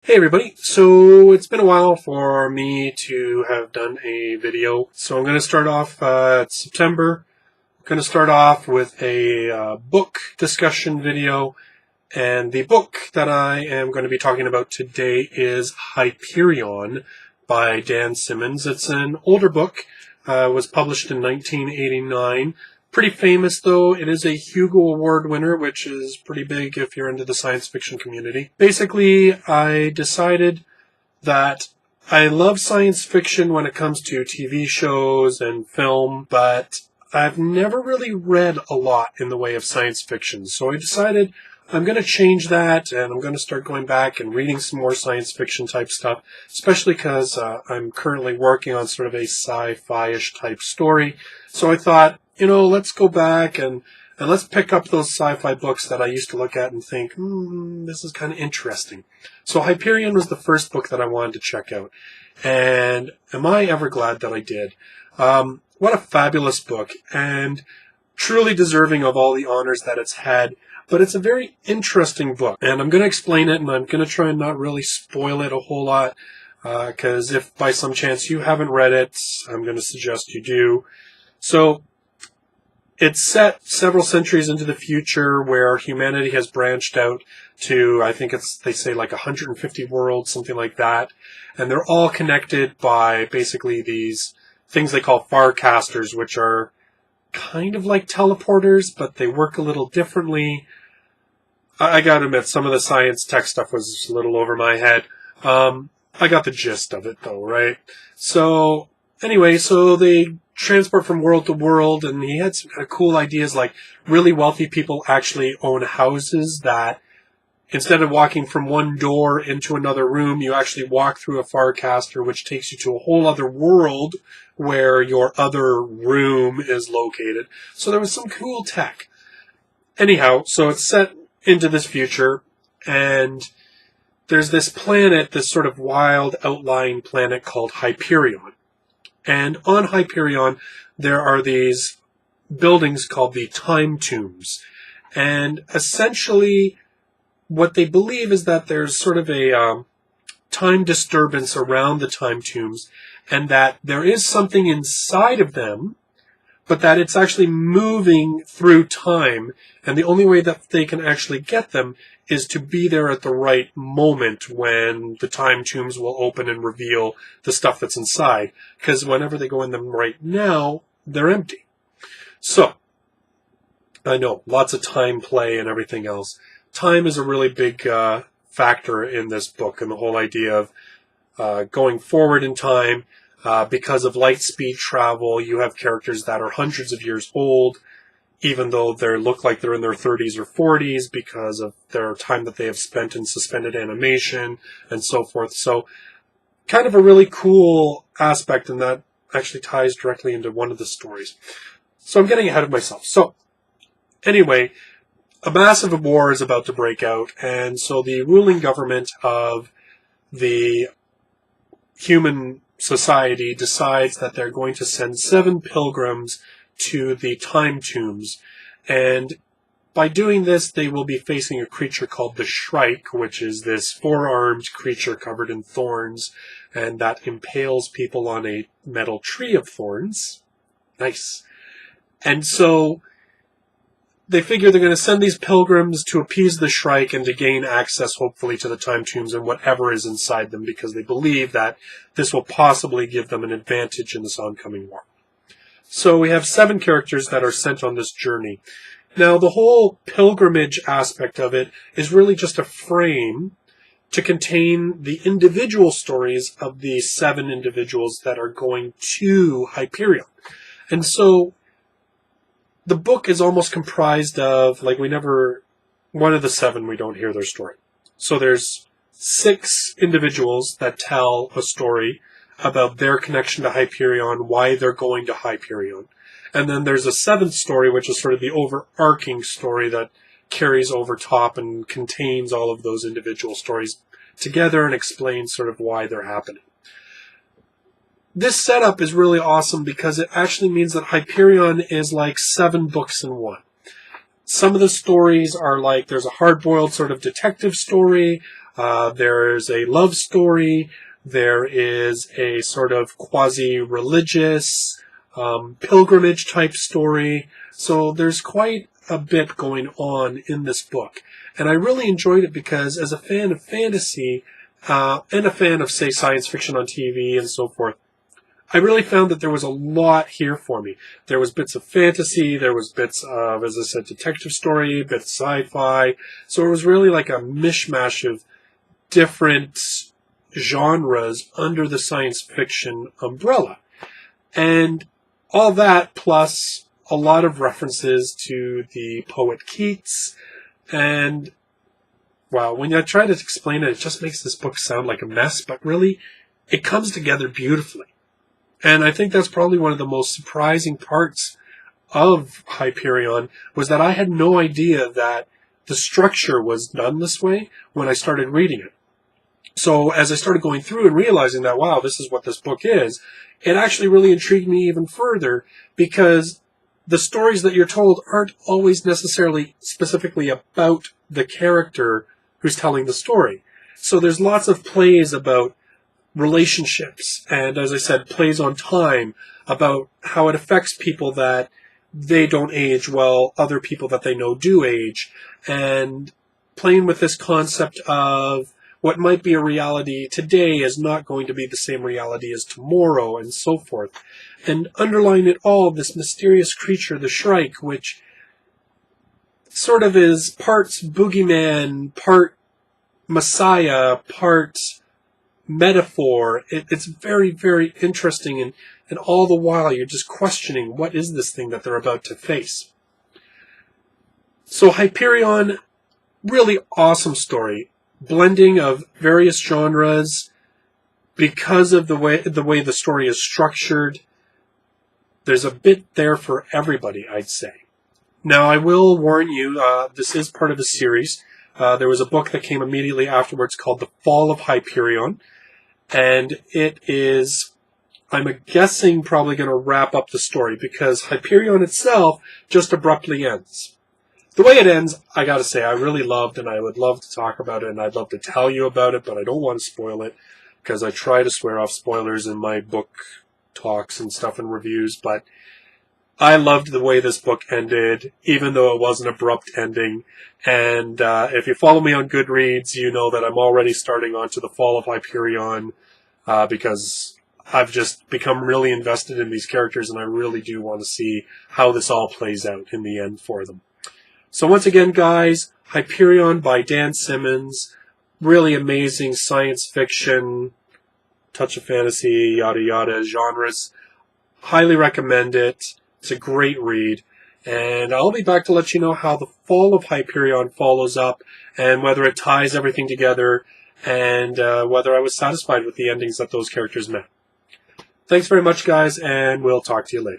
Hey everybody, so it's been a while for me to have done a video, so I'm going to start off, it's September. I'm going to start off with a book discussion video, and the book that I am going to be talking about today is Hyperion by Dan Simmons. It's an older book, was published in 1989. Pretty famous, though. It is a Hugo Award winner, which is pretty big if you're into the science fiction community. Basically, I decided that I love science fiction when it comes to TV shows and film, but I've never really read a lot in the way of science fiction. So I decided I'm going to change that, and I'm going to start going back and reading some more science fiction type stuff, especially because I'm currently working on sort of a sci-fi-ish type story. So I thought, let's go back and let's pick up those sci-fi books that I used to look at and think, this is kind of interesting. So Hyperion was the first book that I wanted to check out. And am I ever glad that I did? What a fabulous book, and truly deserving of all the honors that it's had. But it's a very interesting book, and I'm going to explain it, and I'm going to try and not really spoil it a whole lot, because if by some chance you haven't read it, I'm going to suggest you do. So it's set several centuries into the future where humanity has branched out to, I think they say like 150 worlds, something like that. And they're all connected by basically these things they call farcasters, which are kind of like teleporters, but they work a little differently. I gotta admit, some of the science tech stuff was a little over my head. I got the gist of it though, right? So anyway, so they transport from world to world, and he had some kind of cool ideas, like really wealthy people actually own houses that instead of walking from one door into another room, you actually walk through a farcaster, which takes you to a whole other world where your other room is located. So there was some cool tech. Anyhow, so it's set into this future, and there's this planet, this sort of wild outlying planet called Hyperion. And on Hyperion, there are these buildings called the time tombs. And essentially, what they believe is that there's sort of a time disturbance around the time tombs, and that there is something inside of them, but that it's actually moving through time, and the only way that they can actually get them is to be there at the right moment when the time tombs will open and reveal the stuff that's inside, because whenever they go in them right now, they're empty. So, I know, lots of time play and everything else. Time is a really big factor in this book, and the whole idea of going forward in time. Because of light speed travel, you have characters that are hundreds of years old, even though they look like they're in their 30s or 40s because of their time that they have spent in suspended animation and so forth. So kind of a really cool aspect, and that actually ties directly into one of the stories. So I'm getting ahead of myself. So anyway, a massive war is about to break out, and so the ruling government of the human society decides that they're going to send 7 pilgrims to the time tombs, and by doing this they will be facing a creature called the Shrike, which is this 4-armed creature covered in thorns, and that impales people on a metal tree of thorns. Nice. And so they figure they're going to send these pilgrims to appease the Shrike and to gain access, hopefully, to the time tombs and whatever is inside them, because they believe that this will possibly give them an advantage in this oncoming war. So we have 7 characters that are sent on this journey. Now, the whole pilgrimage aspect of it is really just a frame to contain the individual stories of the 7 individuals that are going to Hyperion. And so the book is almost comprised of, one of the 7, we don't hear their story. So there's 6 individuals that tell a story about their connection to Hyperion, why they're going to Hyperion. And then there's a 7th story, which is sort of the overarching story that carries over top and contains all of those individual stories together and explains sort of why they're happening. This setup is really awesome because it actually means that Hyperion is like 7 books in one. Some of the stories are like, there's a hard-boiled sort of detective story. There's a love story. There is a sort of quasi-religious pilgrimage type story. So there's quite a bit going on in this book. And I really enjoyed it because as a fan of fantasy and a fan of, say, science fiction on TV and so forth, I really found that there was a lot here for me. There was bits of fantasy, there was bits of, as I said, detective story, bits of sci-fi. So it was really like a mishmash of different genres under the science fiction umbrella. And all that plus a lot of references to the poet Keats. And, wow, when I try to explain it, it just makes this book sound like a mess, but really, it comes together beautifully. And I think that's probably one of the most surprising parts of Hyperion, was that I had no idea that the structure was done this way when I started reading it. So as I started going through and realizing that, wow, this is what this book is, it actually really intrigued me even further, because the stories that you're told aren't always necessarily specifically about the character who's telling the story. So there's lots of plays about relationships, and as I said, plays on time, about how it affects people that they don't age while other people that they know do age, and playing with this concept of what might be a reality today is not going to be the same reality as tomorrow, and so forth. And underlying it all, this mysterious creature, the Shrike, which sort of is parts boogeyman, part messiah, part metaphor. It's very, very interesting, and all the while you're just questioning, what is this thing that they're about to face? So Hyperion, really awesome story. Blending of various genres because of the way the story is structured. There's a bit there for everybody, I'd say. Now, I will warn you, this is part of a series. There was a book that came immediately afterwards called The Fall of Hyperion. And it is, I'm guessing, probably going to wrap up the story, because Hyperion itself just abruptly ends. The way it ends, I gotta say, I really loved, and I would love to talk about it, and I'd love to tell you about it, but I don't want to spoil it, because I try to swear off spoilers in my book talks and stuff and reviews, but I loved the way this book ended, even though it was an abrupt ending. And if you follow me on Goodreads, you know that I'm already starting onto The Fall of Hyperion, because I've just become really invested in these characters, and I really do want to see how this all plays out in the end for them. So once again, guys, Hyperion by Dan Simmons, really amazing science fiction, touch of fantasy, yada yada genres. Highly recommend it. It's a great read. And I'll be back to let you know how The Fall of Hyperion follows up, and whether it ties everything together, and whether I was satisfied with the endings that those characters met. Thanks very much, guys, and we'll talk to you later.